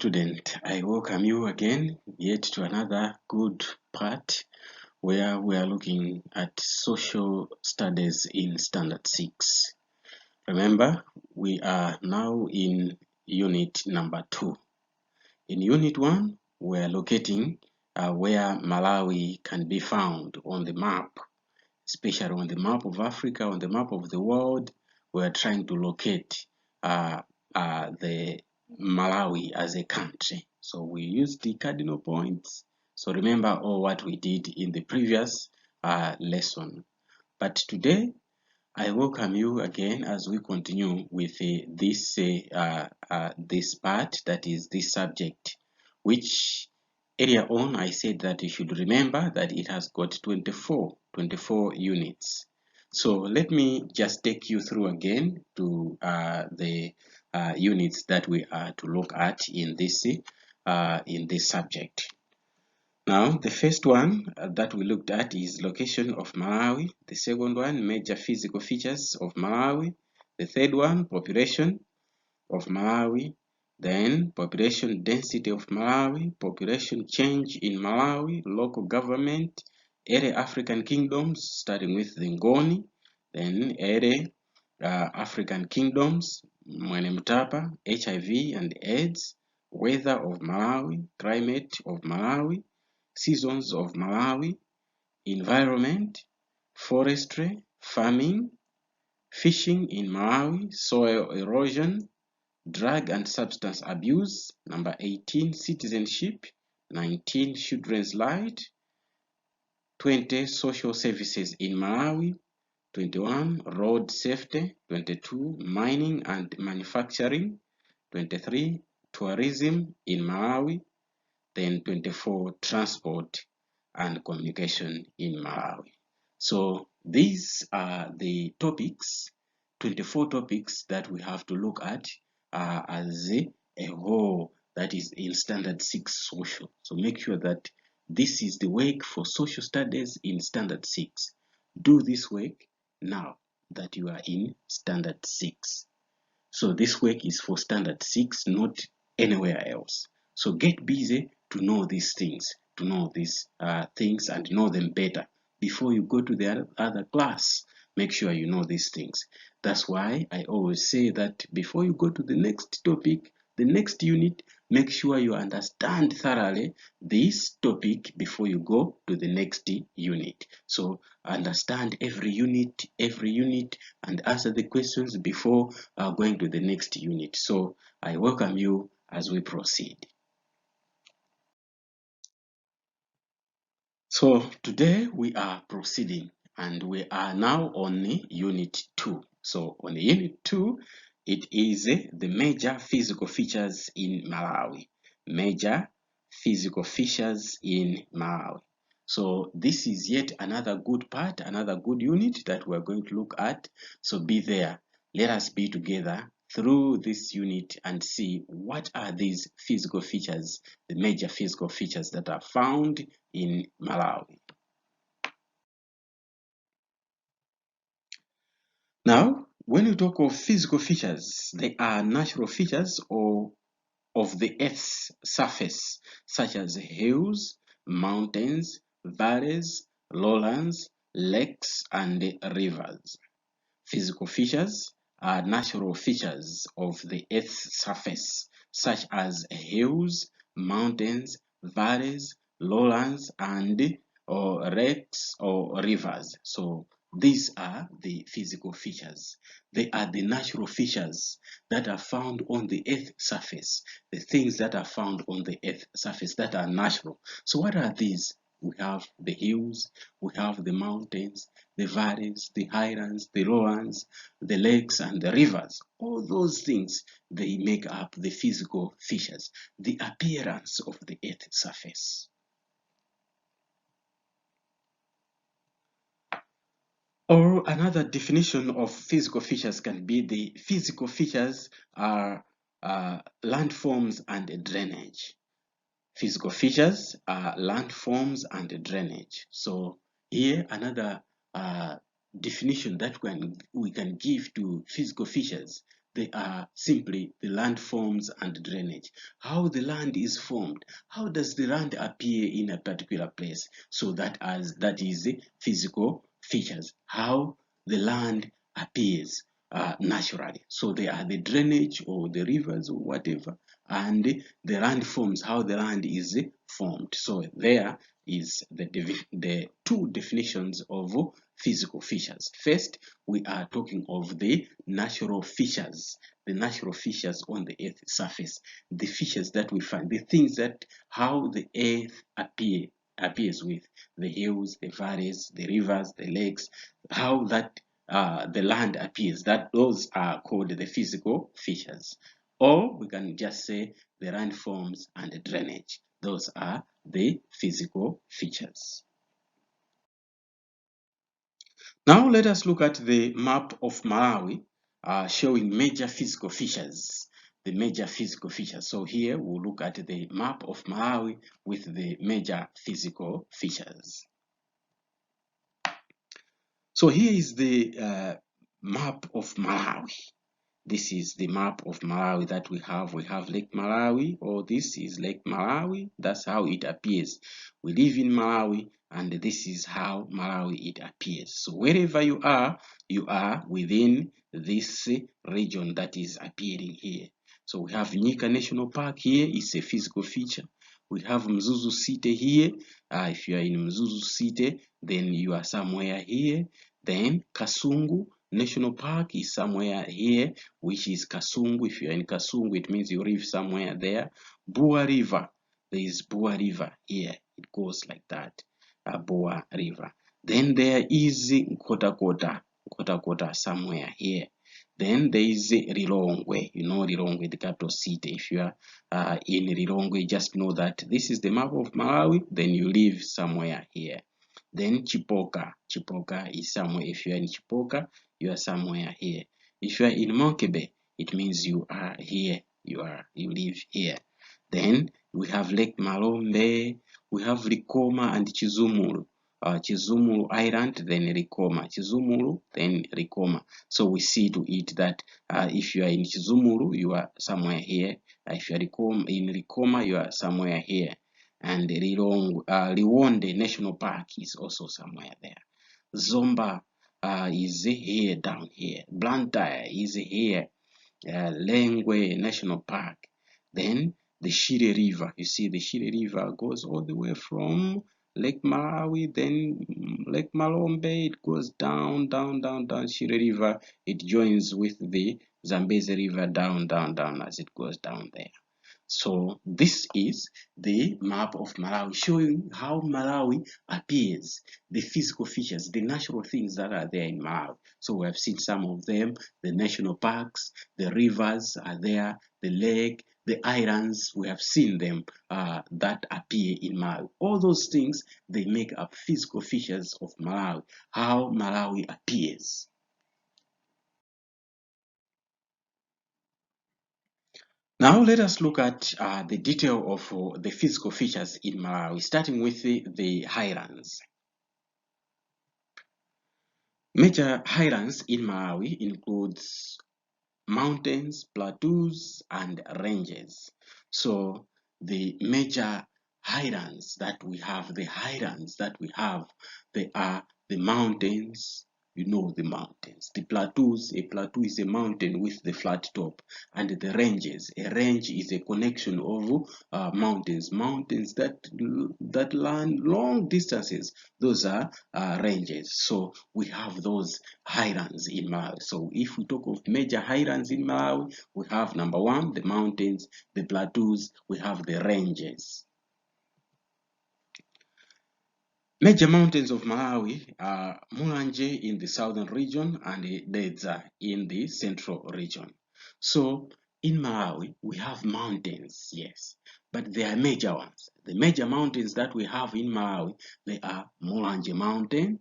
student, I welcome you again yet to another good part where we are looking at social studies in standard 6. Remember, we are now in unit number 2. In unit 1, we are locating where Malawi can be found on the map, especially on the map of Africa, on the map of the world. We are trying to locate the Malawi as a country. So we use the cardinal points. So remember all what we did in the previous lesson. But today, I welcome you again as we continue with this part, that is this subject, which earlier on I said that you should remember that it has got 24 units. So let me just take you through again to the units that we are to look at in this subject. Now, the first one that we looked at is location of Malawi. The second one, major physical features of Malawi. The third one, population of Malawi. Then, population density of Malawi, population change in Malawi, local government, early African kingdoms, starting with the Ngoni. Then, early African kingdoms, Mwene Mutapa, HIV and AIDS, weather of Malawi, climate of Malawi, seasons of Malawi, environment, forestry, farming, fishing in Malawi, soil erosion, drug and substance abuse. Number 18, citizenship. 19, children's right. 20, social services in Malawi. 21, road safety. 22, mining and manufacturing. 23, tourism in Malawi. Then 24, transport and communication in Malawi. So these are the topics, 24 topics that we have to look at as a whole, that is in standard 6 social. So make sure that this is the work for social studies in standard 6. Do this work now that you are in standard 6. So this work is for standard 6, not anywhere else. So get busy to know these things, to know these things and know them better before you go to the other class. Make sure you know these things. That's why I always say that before you go to the next topic, the next unit, make sure you understand thoroughly this topic before you go to the next unit. So understand every unit, and answer the questions before going to the next unit. So I welcome you as we proceed. So today we are proceeding and we are now on unit 2. So on unit 2, it is the major physical features in Malawi. Major physical features in Malawi. So this is yet another good part, another good unit that we're going to look at. So be there. Let us be together through this unit and see what are these physical features, the major physical features that are found in Malawi. Now, when you talk of physical features, they are natural features of the Earth's surface, such as hills, mountains, valleys, lowlands, lakes, and rivers. Physical features are natural features of the Earth's surface, such as hills, mountains, valleys, lowlands, and lakes or rivers. So these are the physical features. They are the natural features that are found on the Earth's surface, the things that are found on the Earth's surface that are natural. So what are these? We have the hills, we have the mountains, the valleys, the highlands, the lowlands, the lakes, and the rivers. All those things, they make up the physical features, the appearance of the Earth's surface. Or another definition of physical features can be the physical features are landforms and drainage. Physical features are landforms and drainage. So here another definition that we can give to physical features. they are simply the landforms and drainage. How the land is formed, how does the land appear in a particular place? So that is the physical features, how the land appears naturally. So they are the drainage or the rivers or whatever, and the landforms, how the land is formed. So there is the two definitions of physical features. First, we are talking of the natural features on the earth surface, the features that we find, the things that how the earth appears with the hills, the valleys, the rivers, the lakes, how that the land appears, that those are called the physical features. Or we can just say the landforms and the drainage. Those are the physical features. Now let us look at the map of Malawi showing major physical features. The major physical features. So here we'll look at the map of Malawi with the major physical features. So here is the map of Malawi. This is the map of Malawi that we have. We have Lake Malawi, or this is Lake Malawi. That's how it appears. We live in Malawi, and this is how Malawi it appears. So wherever you are within this region that is appearing here. So we have Nyika National Park here. It's a physical feature. We have Mzuzu City here. If you are in Mzuzu City, then you are somewhere here. Then Kasungu National Park is somewhere here, which is Kasungu. If you're in Kasungu, it means you live somewhere there. Bua River, there is Bua River here. It goes like that, Bua River. Then there is Kota somewhere here. Then there is Lilongwe. You know Lilongwe, the capital city. If you are in Lilongwe, just know that this is the map of Malawi. Then you live somewhere here. Then Chipoka is somewhere. If you are in Chipoka, you are somewhere here. If you are in Mokebe, it means you are here. You live here. Then we have Lake Malombe, we have Rikoma and Chizumulu. Chizumulu Island, then Rikoma. Chizumulu, then Rikoma. So we see to it that if you are in Chizumulu, you are somewhere here. If you are in Rikoma, you are somewhere here. And Liwonde National Park is also somewhere there. Zomba is here, down here. Blantyre is here. Lengwe National Park. Then the Shire River. You see the Shire River goes all the way from Lake Malawi, then Lake Malombe. It goes down Shire River. It joins with the Zambezi River down as it goes down there. So this is the map of Malawi showing how Malawi appears, the physical features, the natural things that are there in Malawi. So we have seen some of them, the national parks, the rivers are there, the lake, the islands, we have seen them that appear in Malawi. All those things, they make up physical features of Malawi, how Malawi appears. Now let us look at the detail of the physical features in Malawi, starting with the highlands. Major highlands in Malawi includes mountains, plateaus, and ranges. So the major highlands that we have, they are the mountains. You know the mountains. The plateaus, a plateau is a mountain with the flat top, and the ranges. A range is a connection of mountains that run long distances. Those are ranges. So we have those highlands in Malawi. So if we talk of major highlands in Malawi, we have number one, the mountains, the plateaus, we have the ranges. Major mountains of Malawi are Mulanje in the southern region and Dedza in the central region. So in Malawi, we have mountains, yes, but they are major ones. The major mountains that we have in Malawi, they are Mulanje Mountain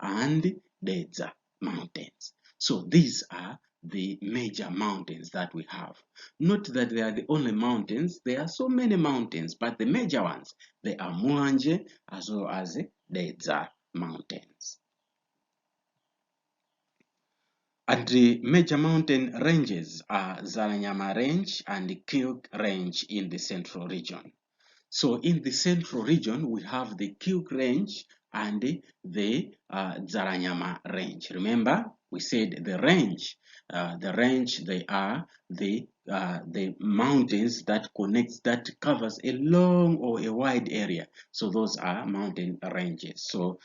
and Dedza Mountains. So these are the major mountains that we have. Not that they are the only mountains, there are so many mountains, but the major ones, they are Mulanje as well as Dedza Mountains. And the major mountain ranges are Zaranyama Range and the Kilk Range in the central region. So in the central region, we have the Kilk Range and the Zaranyama Range. Remember, we said the range, they are the mountains that connects, that covers a long or a wide area. So those are mountain ranges. So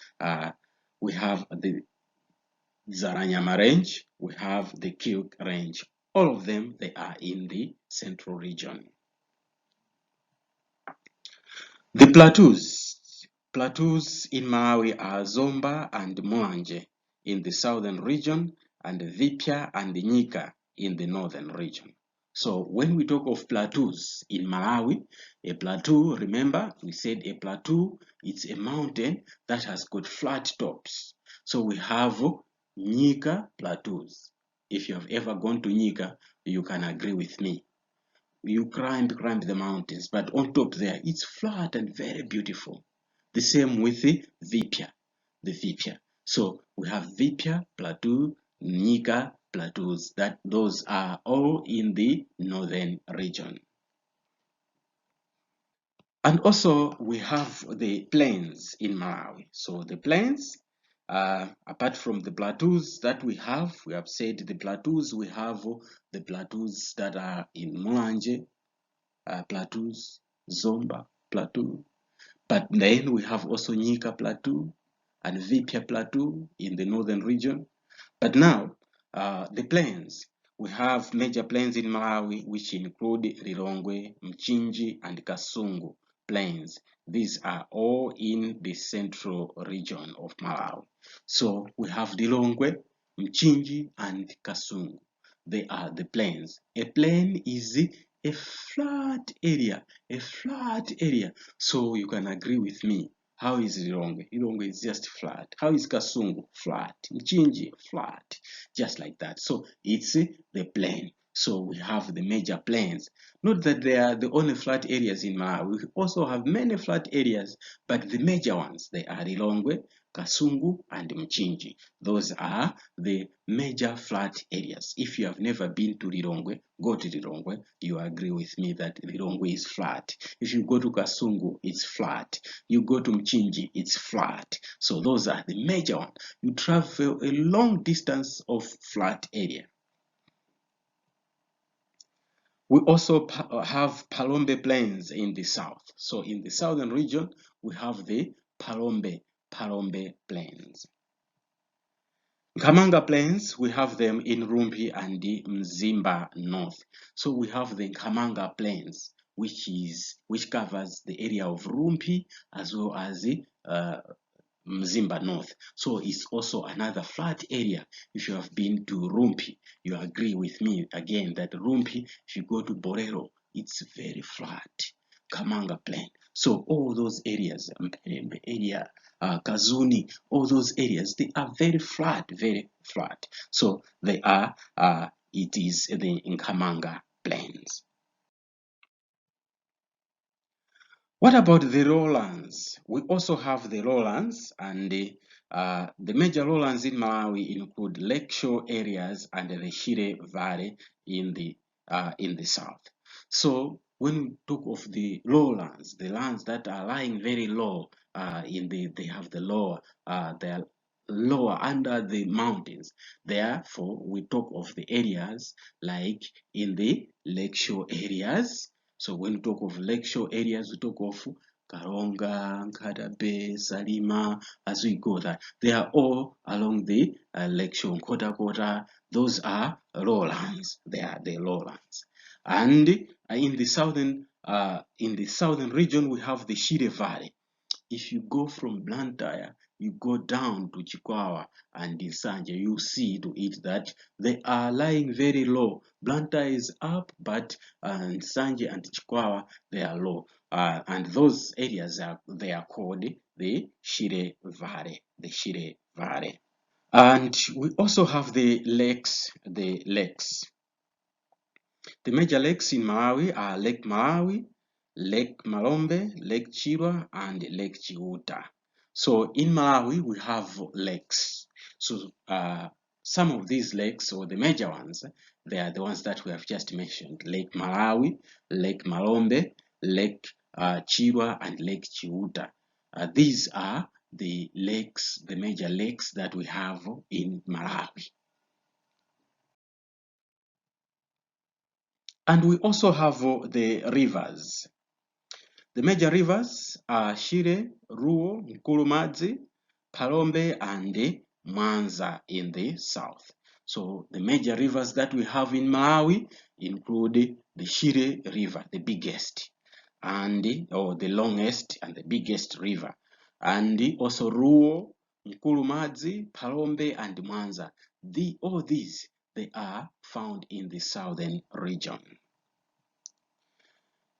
we have the Zaranyama Range, we have the Kilk Range. All of them, they are in the central region. The plateaus in Malawi are Zomba and Mwanje in the southern region, and Vipya and Nyika in the northern region. So when we talk of plateaus in Malawi, a plateau, remember we said a plateau, it's a mountain that has got flat tops. So we have Nyika plateaus. If you have ever gone to Nyika, you can agree with me. You climb the mountains, but on top there, it's flat and very beautiful. The same with the Vipya. So we have Vipya Plateau, Nyika plateaus. Those are all in the northern region. And also we have the plains in Malawi. So the plains, apart from the plateaus that we have said the plateaus, we have the plateaus that are in Mulanje, plateaus, Zomba plateau, but then we have also Nyika plateau and Vipya plateau in the northern region. But now, the plains, we have major plains in Malawi which include Lilongwe, Mchinji, and Kasungu plains. These are all in the central region of Malawi. So we have Lilongwe, Mchinji, and Kasungu. They are the plains. A plain is a flat area, So you can agree with me. How is Lilongwe? Lilongwe is just flat. How is Kasungu? Flat. Mchinji? Flat. Just like that. So it's the plain. So we have the major plains. Not that they are the only flat areas in Malawi. We also have many flat areas, but the major ones, they are Lilongwe, Kasungu, and Mchinji. Those are the major flat areas. If you have never been to Lilongwe, go to Lilongwe. You agree with me that Lilongwe is flat. If you go to Kasungu, it's flat. You go to Mchinji, it's flat. So those are the major ones. You travel a long distance of flat area. We also have Palombe Plains in the south. So in the southern region, we have the Palombe Plains. Nkamanga Plains, we have them in Rumpi and the Mzimba North. So we have the Nkamanga Plains, which covers the area of Rumpi as well as the Mzimba North. So it's also another flat area. If you have been to Rumpi, you agree with me again that Rumpi, if you go to Borero, it's very flat. Kamanga Plain. So all those areas, area, Kazuni, all those areas, they are very flat, very flat. So they are, it is the Nkamanga Plains. What about the lowlands? We also have the lowlands, and the major lowlands in Malawi include lakeshore areas and the Shire Valley in the south. So when we talk of the lowlands, the lands that are lying very low, they have the lower, they are lower under the mountains. Therefore, we talk of the areas like in the lakeshore areas. So when we talk of lakeshore areas, we talk of Karonga, Nkatabe, Salima, as we go there. They are all along the lakeshore, Kota. Those are lowlands. They are the lowlands. And in the southern region, we have the Shire Valley. If you go from Blantyre, you go down to Chikwawa and Sanje, you see to it that they are lying very low. Blantyre is up, but Sanje and Chikwawa, they are low. And those areas they are called the Shire Valley. The Shire Valley. And we also have the lakes. The major lakes in Malawi are Lake Malawi, Lake Malombe, Lake Chirwa, and Lake Chiuta. So in Malawi, we have lakes. So some of these lakes, or the major ones, they are the ones that we have just mentioned: Lake Malawi, Lake Malombe, Lake Chirwa, and Lake Chiuta. These are the lakes, the major lakes that we have in Malawi. And we also have the rivers. The major rivers are Shire, Ruo, Nkulumadzi, Palombe, and Mwanza in the south. So the major rivers that we have in Malawi include the Shire River, the biggest, and or the longest and the biggest river, and also Ruo, Nkulumadzi, Palombe, and Mwanza. All these, they are found in the southern region.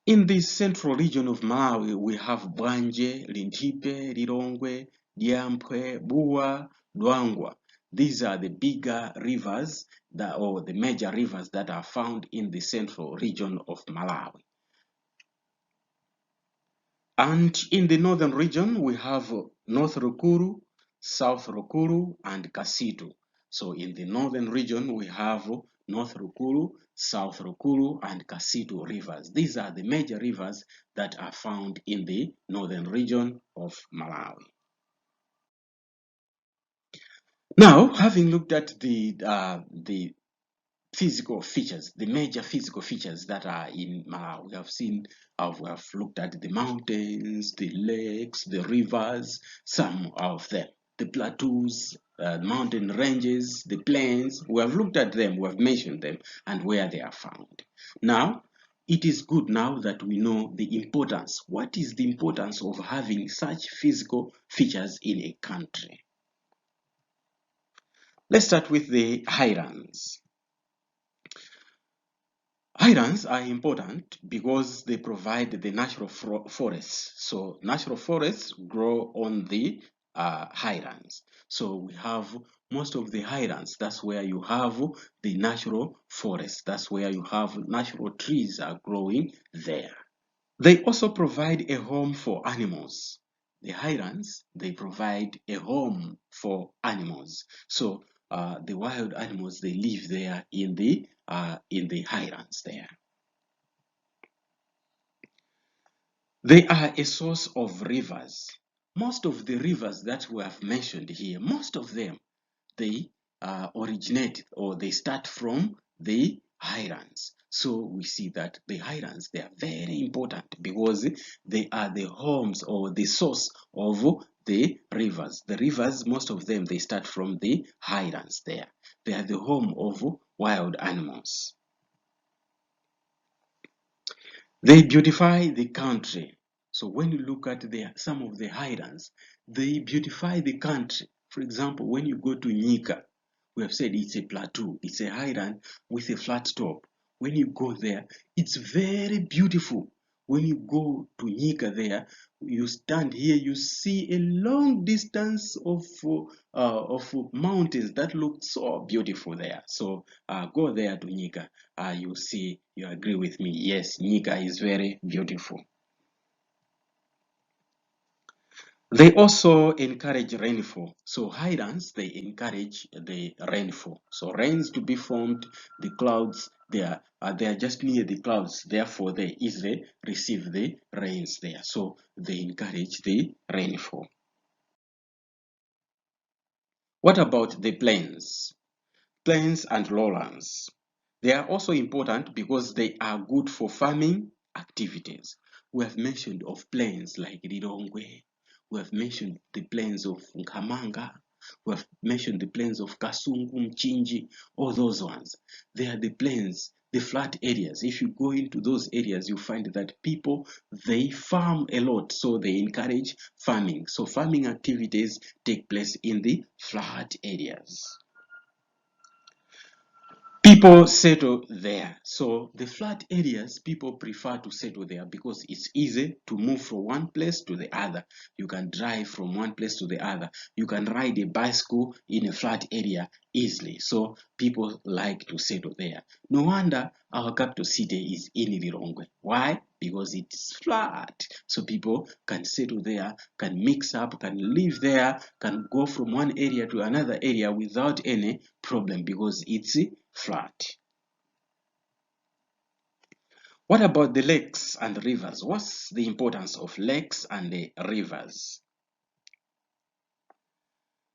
In the central region of Malawi, we have Bwanje, Lintipe, Lilongwe, Diampwe, Bua, Dwangwa. These are the bigger rivers or the major rivers that are found in the central region of Malawi. And in the northern region, we have North Rukuru, South Rukuru, and Kasitu. So in the northern region, we have North Rukuru, South Rukuru, and Kasitu rivers. These are the major rivers that are found in the northern region of Malawi. Now, having looked at the physical features, the major physical features that are in Malawi, we have looked at the mountains, the lakes, the rivers, some of them, the plateaus, mountain ranges, the plains. We have looked at them, we have mentioned them, and where they are found. Now, it is good now that we know the importance. What is the importance of having such physical features in a country? Let's start with the highlands. Highlands are important because they provide the natural forests. So natural forests grow on the highlands. So we have most of the highlands. That's where you have the natural forests. That's where you have natural trees are growing there. They also provide a home for animals. The highlands, they provide a home for animals. So the wild animals, they live there in the highlands there. They are a source of rivers. Most of the rivers that we have mentioned here, most of them, they originate or they start from the highlands. So we see that the highlands, they are very important because they are the homes or the source of the rivers. The rivers, most of them, they start from the highlands there. They are the home of wild animals. They beautify the country. So when you look at some of the highlands, they beautify the country. For example, when you go to Nika, we have said it's a plateau, it's a highland with a flat top. When you go there, it's very beautiful. When you go to Nika there, you stand here, you see a long distance of mountains that look so beautiful there. So go there to Nika. You see, you agree with me. Yes, Nika is very beautiful. They also encourage rainfall. So highlands, they encourage the rainfall. So rains to be formed, the clouds, they are just near the clouds. Therefore, they easily receive the rains there. So they encourage the rainfall. What about the plains? Plains and lowlands. They are also important because they are good for farming activities. We have mentioned of plains like Lilongwe. We have mentioned the plains of Nkamanga. We have mentioned the plains of Kasungu, Mchinji, all those ones. They are the plains, the flat areas. If you go into those areas, you find that people, they farm a lot. So they encourage farming. So farming activities take place in the flat areas. People settle there. So the flat areas, people prefer to settle there because it's easy to move from one place to the other. You can drive from one place to the other. You can ride a bicycle in a flat area easily. So people like to settle there. No wonder our capital city is in Lilongwe. Why? Because it's flat. So people can settle there, can mix up, can live there, can go from one area to another area without any problem because it's flat. What about the lakes and rivers? What's the importance of lakes and the rivers?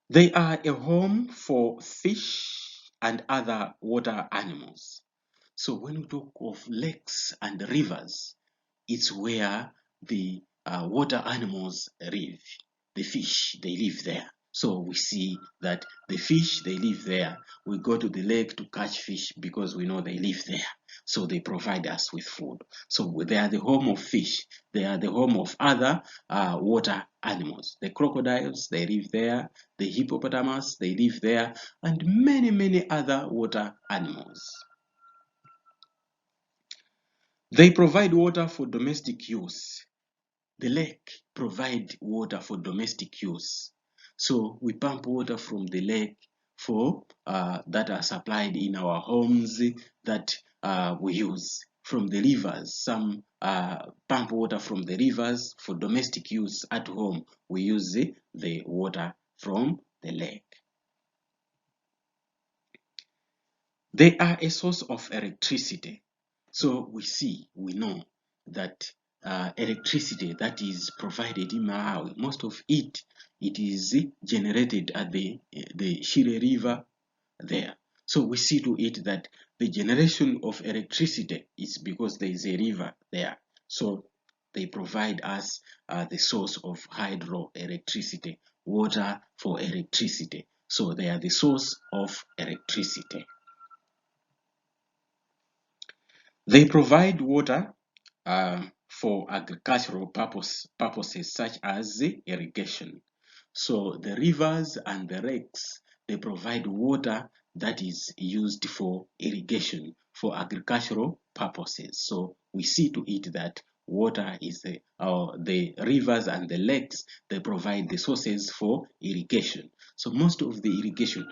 They are a home for fish and other water animals. So when we talk of lakes and rivers, it's where the water animals live. The fish, they live there. So we see that the fish, they live there. We go to the lake to catch fish because we know they live there. So they provide us with food. So they are the home of fish. They are the home of other water animals. The crocodiles, they live there. The hippopotamus, they live there. And many, many other water animals. They provide water for domestic use. The lake provide water for domestic use. So we pump water from the lake for that are supplied in our homes that we use. From the rivers, some pump water from the rivers for domestic use at home. We use the water from the lake. They are a source of electricity. So we know that electricity that is provided in Malawi, most of it is generated at the Shire River there. So we see to it that the generation of electricity is because there is a river there. So they provide us the source of hydroelectricity, water for electricity. So they are the source of electricity. They provide water for agricultural purposes such as irrigation. So the rivers and the lakes, they provide water that is used for irrigation, for agricultural purposes. So we see to it that water is the rivers and the lakes, they provide the sources for irrigation. So most of the irrigation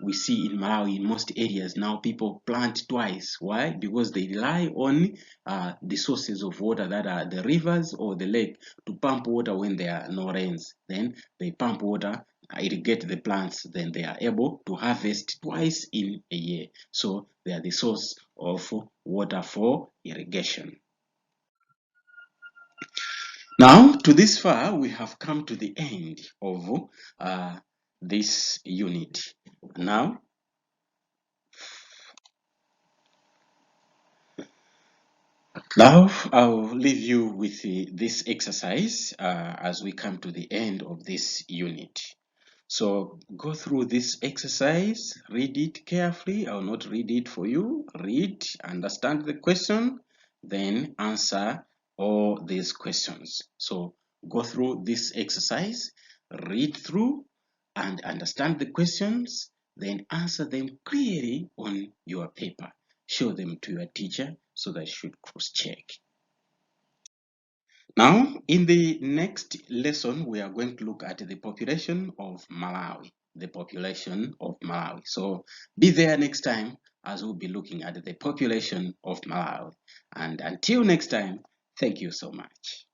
we see in Malawi, in most areas now, people plant twice. Why? Because they rely on the sources of water that are the rivers or the lake to pump water when there are no rains. Then they pump water, irrigate the plants, then they are able to harvest twice in a year. So they are the source of water for irrigation. Now, to this far, we have come to the end of this unit. Now, I'll leave you with this exercise as we come to the end of this unit. So go through this exercise, read it carefully. I'll not read it for you. Read, understand the question, then answer all these questions. So go through this exercise, read through and understand the questions, then answer them clearly on your paper. Show them to your teacher so that she should cross-check. Now, in the next lesson, we are going to look at the population of Malawi. The population of Malawi. So be there next time as we'll be looking at the population of Malawi. And until next time, thank you so much.